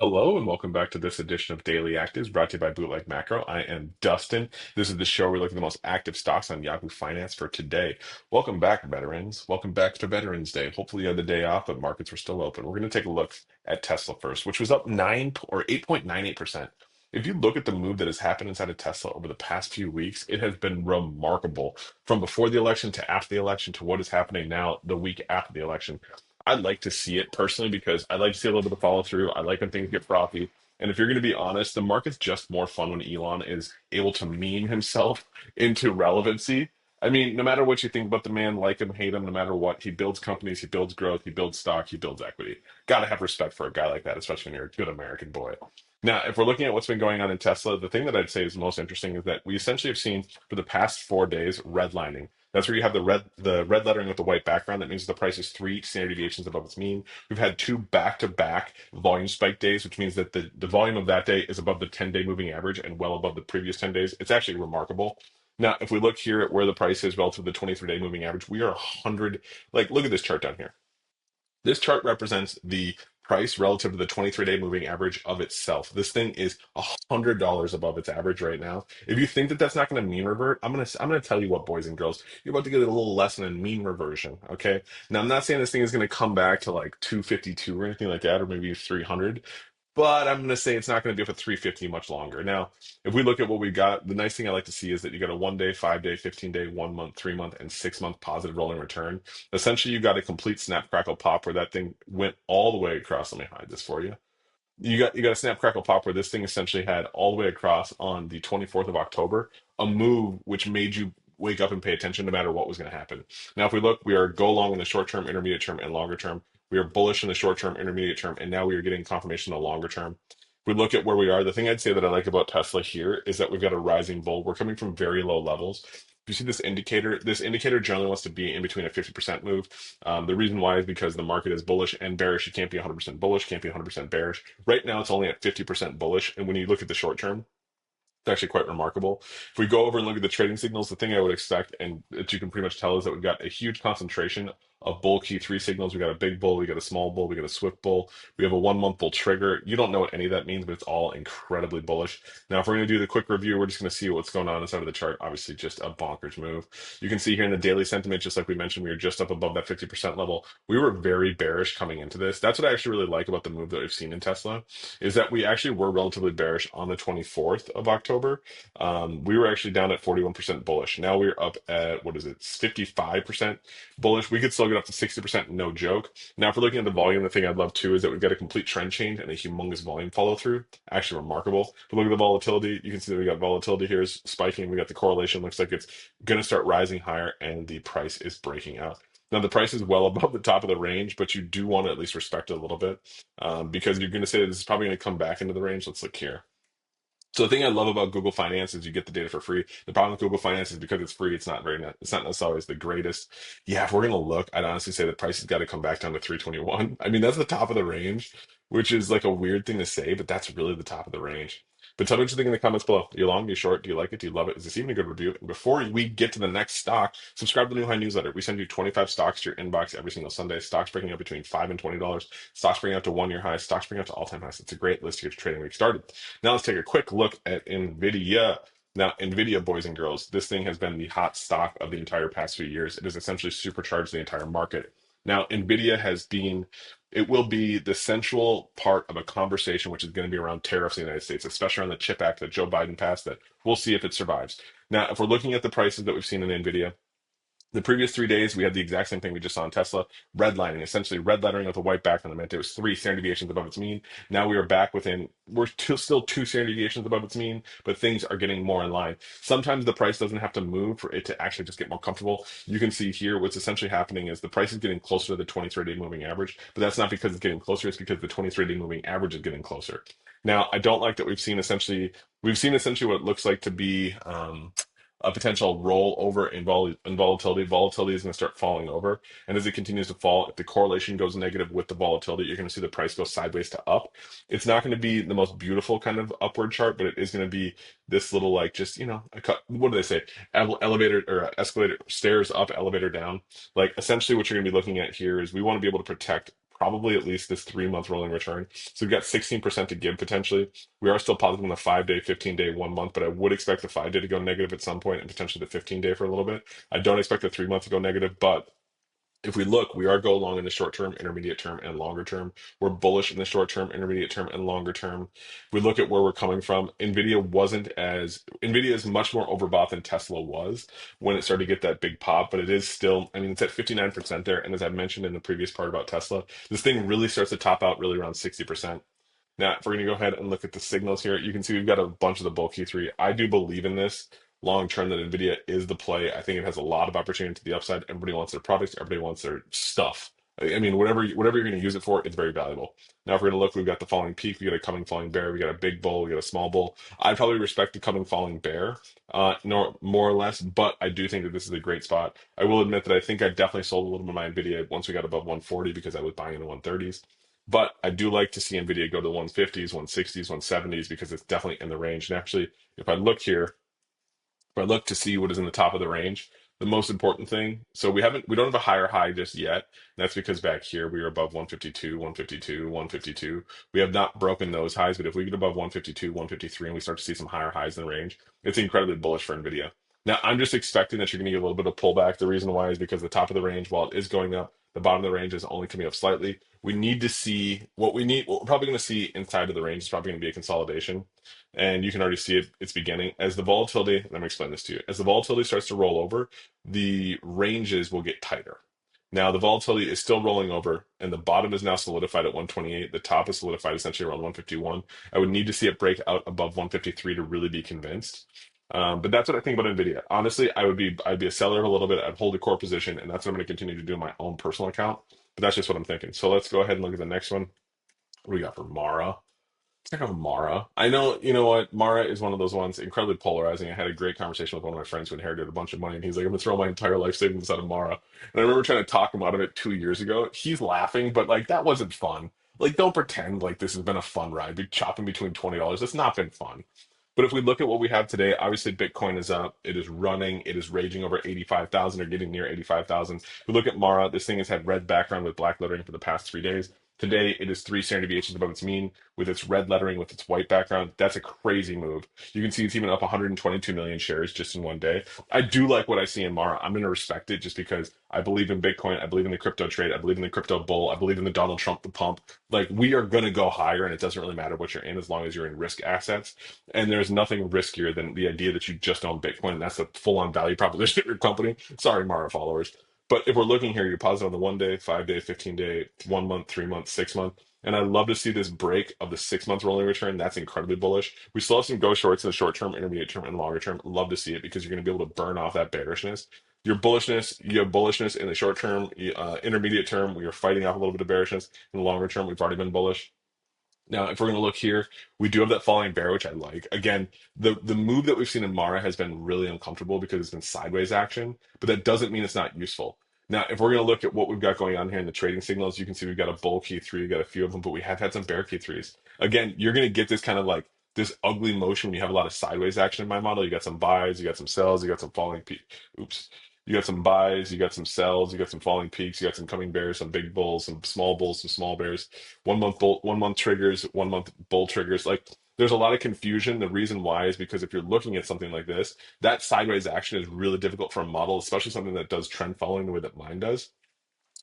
Hello and welcome back to this edition of Daily Actives brought to you by Bootleg Macro. I am Dustin. This is the show where we look at the most active stocks on Yahoo Finance for today. Welcome back, veterans. Welcome back to Veterans Day. Hopefully you had the day off, but markets were still open. We're going to take a look at Tesla first, which was up 8.98%. If you look at the move that has happened inside of Tesla over the past few weeks, it has been remarkable from before the election to after the election to what is happening now the week after the election. I'd like to see it personally because I like to see a little bit of follow through. I like when things get frothy. And if you're going to be honest, the market's just more fun when Elon is able to meme himself into relevancy. I mean, no matter what you think about the man, like him, hate him, no matter what, he builds companies, he builds growth, he builds stock, he builds equity. Got to have respect for a guy like that, especially when you're a good American boy. Now, if we're looking at what's been going on in Tesla, the thing that I'd say is most interesting is that we essentially have seen for the past 4 days redlining. That's where you have the red lettering with the white background. That means the price is three standard deviations above its mean. We've had two back-to-back volume spike days, which means that the volume of that day is above the 10-day moving average and well above the previous 10 days. It's actually remarkable. Now, if we look here at where the price is relative to the 23-day moving average, we are 100. Like, look at this chart down here. This chart represents the price relative to the 23-day moving average of itself. This thing is $100 above its average right now. If you think that that's not going to mean revert, I'm gonna tell you what, boys and girls, you're about to get a little lesson in mean reversion. Okay. Now I'm not saying this thing is going to come back to like 252 or anything like that, or maybe 300. But I'm going to say it's not going to be up at 350 much longer. Now, if we look at what we got, the nice thing I like to see is that you got a 1 day, 5 day, 15 day, 1 month, 3 month, and 6 month positive rolling return. Essentially, you got a complete snap crackle pop where that thing went all the way across. Let me hide this for you. You got a snap crackle pop where this thing essentially had all the way across on the 24th of October, a move which made you wake up and pay attention no matter what was going to happen. Now, if we look, we are go long in the short term, intermediate term, and longer term. We are bullish in the short term, intermediate term, and now we are getting confirmation in the longer term. If we look at where we are, the thing I'd say that I like about Tesla here is that we've got a rising bull. We're coming from very low levels. If you see this indicator generally wants to be in between a 50% move. The reason why is because the market is bullish and bearish. You can't be 100% bullish, can't be 100% bearish. Right now, it's only at 50% bullish. And when you look at the short term, it's actually quite remarkable. If we go over and look at the trading signals, the thing I would expect, and that you can pretty much tell, is that we've got a huge concentration of bull key three signals. We got a big bull, we got a small bull, we got a swift bull, we have a 1 month bull trigger. You don't know what any of that means, but it's all incredibly bullish. Now, if we're going to do the quick review, we're just going to see what's going on inside of the chart. Obviously, just a bonkers move. You can see here in the daily sentiment, just like we mentioned, we were just up above that 50% level. We were very bearish coming into this. That's what I actually really like about the move that we've seen in Tesla, is that we actually were relatively bearish on the 24th of October. We were actually down at 41% bullish. Now we're up at, what is it, 55% bullish. We could still get up to 60%, no joke. Now, if we're looking at the volume, the thing I'd love too is that we've got a complete trend change and a humongous volume follow through. Actually remarkable. If we look at the volatility, you can see that we got volatility here is spiking. We got the correlation, looks like it's going to start rising higher, and the price is breaking out. Now, the price is well above the top of the range, but you do want to at least respect it a little bit, because you're going to say that this is probably going to come back into the range. Let's look here. So the thing I love about Google Finance is you get the data for free. The problem with Google Finance is because it's free, it's not necessarily the greatest. Yeah, if we're gonna look, I'd honestly say the price has got to come back down to 321. I mean, that's the top of the range, which is like a weird thing to say, but that's really the top of the range. But tell me what you think in the comments below. You long, you short, do you like it? Do you love it? Is this even a good review? And before we get to the next stock, subscribe to the New High newsletter. We send you 25 stocks to your inbox every single Sunday. Stocks breaking up between $5 and $20. Stocks breaking up to 1 year highs. Stocks breaking up to all-time highs. It's a great list to get your trading week started. Now let's take a quick look at Nvidia. Now, Nvidia, boys and girls, this thing has been the hot stock of the entire past few years. It has essentially supercharged the entire market. Now, Nvidia it will be the central part of a conversation which is going to be around tariffs in the United States, especially on the CHIP Act that Joe Biden passed, that we'll see if it survives. Now, if we're looking at the prices that we've seen in Nvidia, the previous 3 days, we had the exact same thing we just saw in Tesla, redlining, essentially red lettering with a white background that meant it was three standard deviations above its mean. Now we are back still two standard deviations above its mean, but things are getting more in line. Sometimes the price doesn't have to move for it to actually just get more comfortable. You can see here what's essentially happening is the price is getting closer to the 23-day moving average, but that's not because it's getting closer, it's because the 23-day moving average is getting closer. Now, I don't like that we've seen essentially what looks like to be a potential roll over in volatility. Volatility is going to start falling over. And as it continues to fall, if the correlation goes negative with the volatility, you're going to see the price go sideways to up. It's not going to be the most beautiful kind of upward chart, but it is going to be this little, like, just, what do they say? Elevator or escalator, stairs up, elevator down. Like, essentially what you're going to be looking at here is we want to be able to protect probably at least this 3 month rolling return. So we've got 16% to give potentially. We are still positive on the 5 day, 15 day, 1 month, but I would expect the 5 day to go negative at some point and potentially the 15 day for a little bit. I don't expect the 3 month to go negative, but if we look, we are go long in the short term, intermediate term, and longer term. We're bullish in the short term, intermediate term, and longer term. If we look at where we're coming from, Nvidia is much more overbought than Tesla was when it started to get that big pop, but it is still, I mean, it's at 59% there. And as I mentioned in the previous part about Tesla, this thing really starts to top out really around 60%. Now, if we're going to go ahead and look at the signals here, you can see we've got a bunch of the bulky three. I do believe in this long term that Nvidia is the play. I think it has a lot of opportunity to the upside. Everybody wants their products, everybody wants their stuff. I mean, whatever you're going to use it for, it's very valuable. Now, if we're going to look, we've got the falling peak, we got a coming falling bear, we got a big bull, we got a small bull. I probably respect the coming falling bear, no, more or less, but I do think that this is a great spot. I will admit that I think I definitely sold a little bit of my Nvidia once we got above 140 because I was buying in the 130s. But I do like to see Nvidia go to the 150s, 160s, 170s because it's definitely in the range. And actually, if I look here, if I look to see what is in the top of the range, the most important thing, so we don't have a higher high just yet. That's because back here we are above 152, 152, 152. We have not broken those highs, but if we get above 152, 153, and we start to see some higher highs in the range, it's incredibly bullish for Nvidia. Now, I'm just expecting that you're going to get a little bit of pullback. The reason why is because the top of the range, while it is going up, the bottom of the range is only coming up slightly. We need to see what we're probably going to see inside of the range is probably going to be a consolidation, and you can already see it's beginning as the volatility. Let me explain this to you. As the volatility starts to roll over, the ranges will get tighter. Now the volatility is still rolling over, and the bottom is now solidified at 128. The top is solidified essentially around 151. I would need to see it break out above 153 to really be convinced. But that's what I think about Nvidia. Honestly, I'd be a seller a little bit. I'd hold a core position, and that's what I'm going to continue to do in my own personal account. But that's just what I'm thinking. So let's go ahead and look at the next one. What do we got for Mara? Check out Mara. I know, you know what? Mara is one of those ones, incredibly polarizing. I had a great conversation with one of my friends who inherited a bunch of money, and he's like, I'm gonna throw my entire life savings out of Mara. And I remember trying to talk him out of it 2 years ago. He's laughing, but like that wasn't fun. Like, don't pretend like this has been a fun ride. Be chopping between $20. It's not been fun. But if we look at what we have today, obviously Bitcoin is up. It is running. It is raging over 85,000 or getting near 85,000. If we look at Mara, this thing has had red background with black lettering for the past 3 days. Today, it is three standard deviations above its mean with its red lettering, with its white background. That's a crazy move. You can see it's even up 122 million shares just in one day. I do like what I see in Mara. I'm going to respect it just because I believe in Bitcoin. I believe in the crypto trade. I believe in the crypto bull. I believe in the Donald Trump the pump. Like, we are going to go higher, and it doesn't really matter what you're in as long as you're in risk assets. And there's nothing riskier than the idea that you just own Bitcoin, and that's a full-on value proposition of your company. Sorry, Mara followers. But if we're looking here, you pause it on the 1 day, 5 day, 15 day, 1 month, 3 month, 6 month. And I love to see this break of the 6 month rolling return. That's incredibly bullish. We still have some go shorts in the short term, intermediate term, and longer term. Love to see it because you're going to be able to burn off that bearishness. You have bullishness in the short term, intermediate term. We are fighting off a little bit of bearishness. In the longer term, we've already been bullish. Now, if we're going to look here, we do have that falling bear, which I like. Again, the move that we've seen in Mara has been really uncomfortable because it's been sideways action, but that doesn't mean it's not useful. Now, if we're going to look at what we've got going on here in the trading signals, you can see we've got a bull key three, we've got a few of them, but we have had some bear key threes. Again, you're going to get this kind of like this ugly motion when you have a lot of sideways action in my model. You got some buys, you got some sells, you got some falling peak. Oops. You got some buys, you got some sells, you got some falling peaks, you got some coming bears, some big bulls, some small bears. 1 month bull, 1 month triggers, 1 month bull triggers. Like, there's a lot of confusion. The reason why is because if you're looking at something like this, that sideways action is really difficult for a model, especially something that does trend following the way that mine does,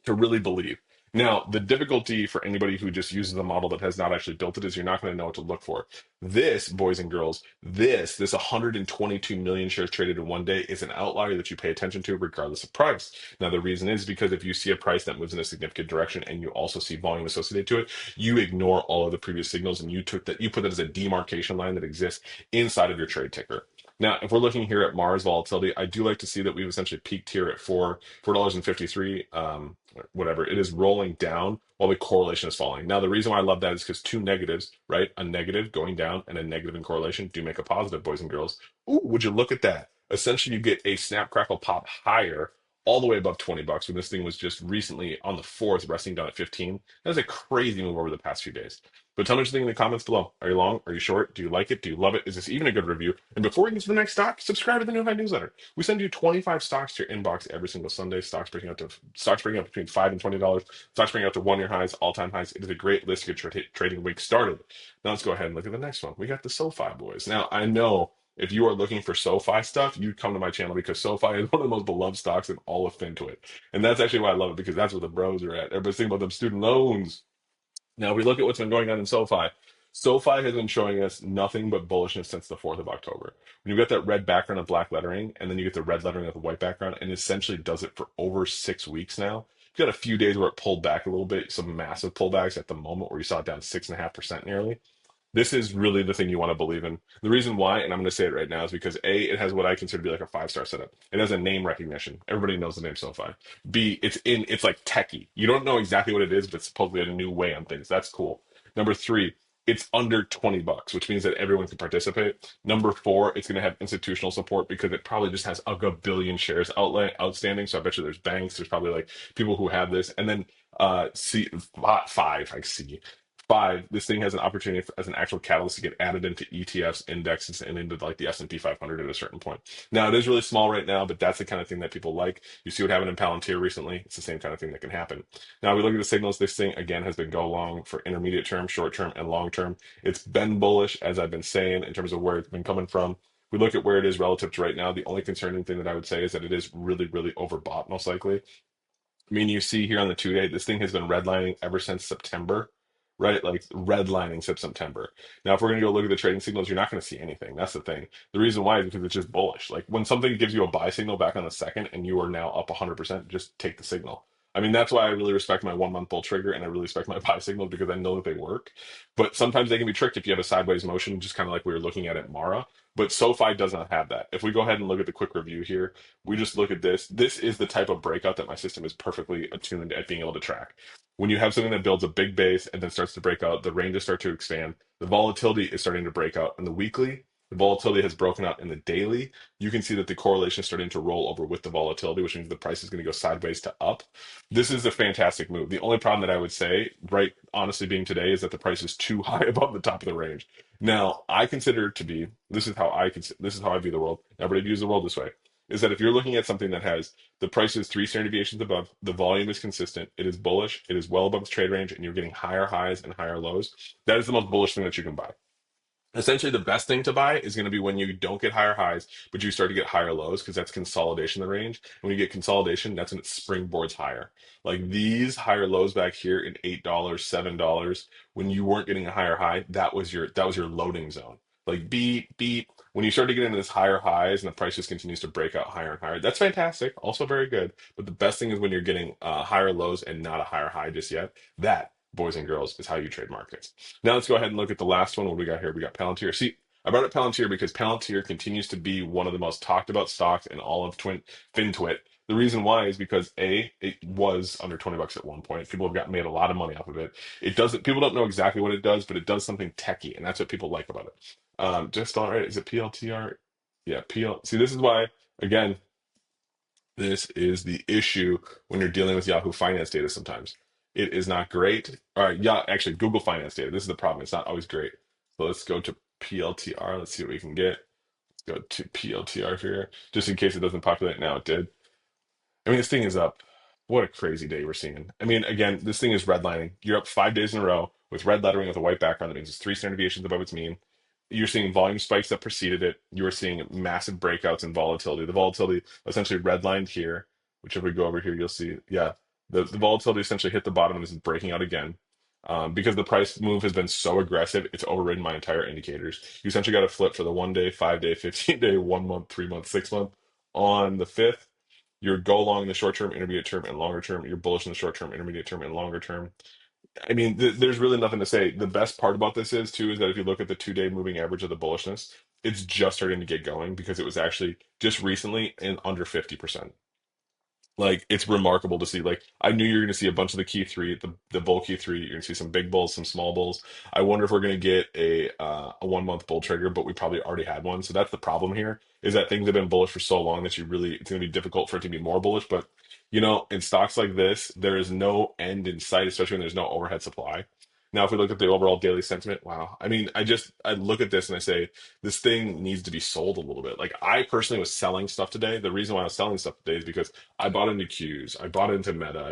to really believe. Now, the difficulty for anybody who just uses the model that has not actually built it is you're not going to know what to look for. This, boys and girls, this 122 million shares traded in 1 day is an outlier that you pay attention to regardless of price. Now, the reason is because if you see a price that moves in a significant direction and you also see volume associated to it, you ignore all of the previous signals and you put that as a demarcation line that exists inside of your trade ticker. Now, if we're looking here at Mars volatility, I do like to see that we've essentially peaked here at $4.53. Whatever it is rolling down while the correlation is falling. Now, the reason why I love that is because two negatives, right? A negative going down and a negative in correlation do make a positive, boys and girls. Ooh, would you look at that? Essentially, you get a snap crackle pop higher all the way above $20 when this thing was just recently on the fourth resting down at 15. That's a crazy move over the past few days. But tell me what you think in the comments below. Are you long? Are you short? Do you like it? Do you love it? Is this even a good review? And before we get to the next stock, subscribe to the New High newsletter. We send you 25 stocks to your inbox every single Sunday. Stocks breaking out between $5 and $20. Stocks breaking out to 1 year highs, all time highs. It is a great list to get your trading week started. Now let's go ahead and look at the next one. We got the SoFi boys. Now I know if you are looking for SoFi stuff, you come to my channel because SoFi is one of the most beloved stocks in all of FinTwit. And that's actually why I love it, because that's where the bros are at. Everybody's thinking about them student loans. Now we look at what's been going on in SoFi. SoFi has been showing us nothing but bullishness since the 4th of October. When you get that red background of black lettering, and then you get the red lettering of the white background, and essentially does it for over 6 weeks now. You got a few days where it pulled back a little bit, some massive pullbacks at the moment where you saw it down 6.5% nearly. This is really the thing you want to believe in. The reason why, and I'm going to say it right now, is because A, it has what I consider to be like a 5-star setup. It has a name recognition. Everybody knows the name SoFi. B, it's like techie. You don't know exactly what it is, but it's supposedly a new way on things. That's cool. Number 3, it's under $20, which means that everyone can participate. Number 4, it's going to have institutional support because it probably just has a billion shares outstanding. So I bet you there's banks, there's probably like people who have this. And then C five, I see. 5, this thing has an opportunity as an actual catalyst to get added into ETFs, indexes, and into like the S&P 500 at a certain point. Now, it is really small right now, but that's the kind of thing that people like. You see what happened in Palantir recently. It's the same kind of thing that can happen. Now, we look at the signals. This thing, again, has been go long for intermediate term, short term, and long term. It's been bullish, as I've been saying, in terms of where it's been coming from. We look at where it is relative to right now. The only concerning thing that I would say is that it is really, really overbought, most likely. I mean, you see here on the 2 day, this thing has been redlining ever since September, right? Like redlining since September. Now, if we're going to go look at the trading signals, you're not going to see anything. That's the thing. The reason why is because it's just bullish. Like when something gives you a buy signal back on the second and you are now up 100%, just take the signal. I mean, that's why I really respect my 1 month bull trigger and I really respect my buy signals because I know that they work. But sometimes they can be tricked if you have a sideways motion, just kind of like we were looking at Mara. But SoFi does not have that. If we go ahead and look at the quick review here, we just look at this. This is the type of breakout that my system is perfectly attuned at being able to track. When you have something that builds a big base and then starts to break out, the ranges start to expand. The volatility is starting to break out in the weekly. The volatility has broken out in the daily. You can see that the correlation is starting to roll over with the volatility, which means the price is going to go sideways to up. This is a fantastic move. The only problem that I would say, right, honestly, being today, is that the price is too high above the top of the range. Now, I consider it to be, this is how I view the world. Everybody views the world this way, is that if you're looking at something that has the price is 3 standard deviations above, the volume is consistent, it is bullish, it is well above its trade range, and you're getting higher highs and higher lows, that is the most bullish thing that you can buy. Essentially, the best thing to buy is going to be when you don't get higher highs, but you start to get higher lows because that's consolidation of the range. And when you get consolidation, that's when it springboards higher. Like these higher lows back here in $8, $7, when you weren't getting a higher high, that was your loading zone. Like beep, beep. When you start to get into this higher highs and the price just continues to break out higher and higher, that's fantastic. Also very good. But the best thing is when you're getting higher lows and not a higher high just yet. That, boys and girls, is how you trade markets. Now let's go ahead and look at the last one. What do we got here? We got Palantir. See, I brought up Palantir because Palantir continues to be one of the most talked about stocks in all of FinTwit. The reason why is because A, it was under $20 at one point. People have got made a lot of money off of it. It doesn't, people don't know exactly what it does, but it does something techie, and that's what people like about it. Just all right, is it PLTR? Yeah, See, this is why, again, this is the issue when you're dealing with Yahoo Finance data sometimes. It is not great. All right, yeah, actually, Google Finance data. This is the problem. It's not always great. So let's go to PLTR. Let's see what we can get. Let's go to PLTR here, just in case it doesn't populate now. It did. I mean, this thing is up. What a crazy day we're seeing. I mean, again, this thing is redlining. You're up 5 days in a row with red lettering with a white background. That means it's 3 standard deviations above its mean. You're seeing volume spikes that preceded it. You are seeing massive breakouts in volatility. The volatility essentially redlined here, which if we go over here, you'll see, yeah, the volatility essentially hit the bottom and is breaking out again. Because the price move has been so aggressive, it's overridden my entire indicators. You essentially got to flip for the 1 day, 5 day, 15 day, 1 month, 3 month, 6 month. On the 5th, you're go long in the short term, intermediate term, and longer term. You're bullish in the short term, intermediate term, and longer term. I mean, there's really nothing to say. The best part about this is too is that if you look at the 2 day moving average of the bullishness, it's just starting to get going because it was actually just recently in under 50%. Like it's remarkable to see. Like I knew you were going to see a bunch of the key three, the bull key three. You're going to see some big bulls, some small bulls. I wonder if we're going to get a 1 month bull trigger, but we probably already had one. So that's the problem here is that things have been bullish for so long that it's going to be difficult for it to be more bullish. But in stocks like this, there is no end in sight, especially when there's no overhead supply. Now, if we look at the overall daily sentiment, wow. I mean, I look at this and I say this thing needs to be sold a little bit. Like I personally was selling stuff today. The reason why I was selling stuff today is because I bought into Qs, I bought into Meta,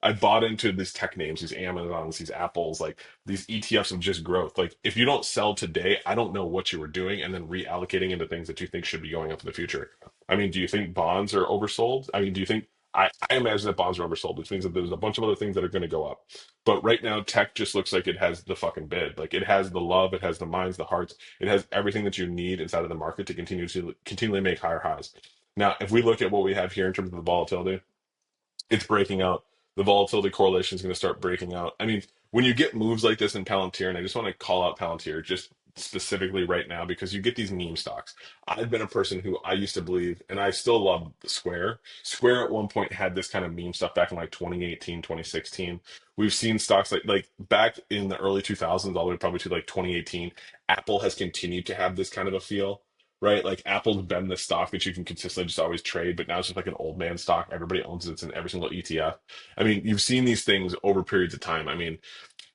I bought into these tech names, these Amazons, these Apples, like these ETFs of just growth. Like if you don't sell today, I don't know what you were doing, and then reallocating into things that you think should be going up in the future. I mean, do you think bonds are oversold? I mean, do you think I imagine that bonds are oversold, which means that there's a bunch of other things that are going to go up. But right now, tech just looks like it has the fucking bid. Like it has the love, it has the minds, the hearts, it has everything that you need inside of the market to continually make higher highs. Now, if we look at what we have here in terms of the volatility, it's breaking out. The volatility correlation is going to start breaking out. I mean, when you get moves like this in Palantir, and I just want to call out Palantir just specifically right now because you get these meme stocks. I've been a person who I used to believe, and I still love Square. Square at one point had this kind of meme stuff back in like 2018, 2016. We've seen stocks like back in the early 2000s, all the way probably to like 2018. Apple has continued to have this kind of a feel, right? Like Apple's been the stock that you can consistently just always trade, but now it's just like an old man stock. Everybody owns it. It's in every single ETF. I mean, you've seen these things over periods of time. I mean,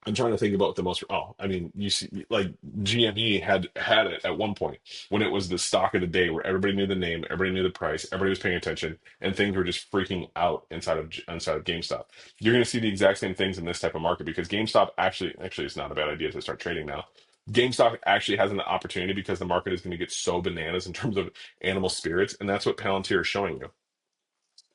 I'm trying to think about the most. Oh, I mean, you see, like GME had it at one point when it was the stock of the day, where everybody knew the name, everybody knew the price, everybody was paying attention, and things were just freaking out inside of GameStop. You're going to see the exact same things in this type of market because GameStop actually it's not a bad idea to start trading now. GameStop actually has an opportunity because the market is going to get so bananas in terms of animal spirits, and that's what Palantir is showing you.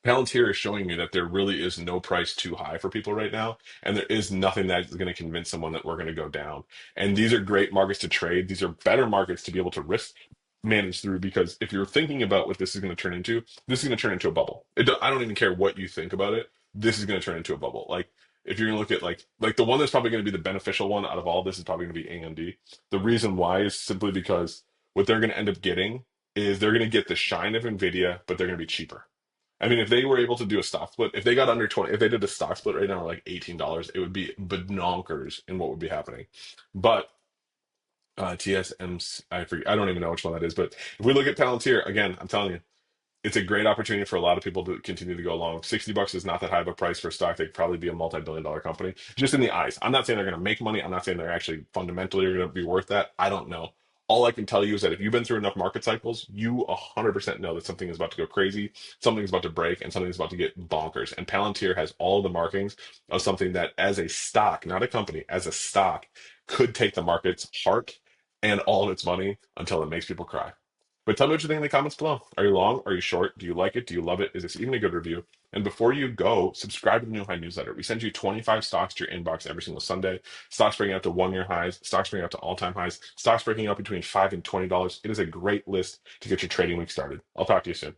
Palantir is showing you that there really is no price too high for people right now, and there is nothing that is going to convince someone that we're going to go down. And these are great markets to trade. These are better markets to be able to risk manage through because if you're thinking about what this is going to turn into, this is going to turn into a bubble. I don't even care what you think about it. This is going to turn into a bubble. Like if you're going to look at like the one that's probably going to be the beneficial one out of all this is probably going to be AMD. The reason why is simply because what they're going to end up getting is they're going to get the shine of Nvidia, but they're going to be cheaper. I mean, if they were able to do a stock split, if they got under 20, if they did a stock split right now, like $18, it would be banonkers in what would be happening. But TSMC, I forget, I don't even know which one that is. But if we look at Palantir, again, I'm telling you, it's a great opportunity for a lot of people to continue to go along. $60 is not that high of a price for a stock. They could probably be a multi-billion dollar company, just in the eyes. I'm not saying they're going to make money. I'm not saying they're actually fundamentally are going to be worth that. I don't know. All I can tell you is that if you've been through enough market cycles, you 100% know that something is about to go crazy, something's about to break, and something's about to get bonkers. And Palantir has all the markings of something that, as a stock, not a company, as a stock, could take the market's heart and all of its money until it makes people cry. But tell me what you think in the comments below. Are you long? Are you short? Do you like it? Do you love it? Is this even a good review? And before you go, subscribe to the New High newsletter. We send you 25 stocks to your inbox every single Sunday. Stocks breaking out to 1 year highs, stocks breaking out to all time highs, stocks breaking out between $5 and $20. It is a great list to get your trading week started. I'll talk to you soon.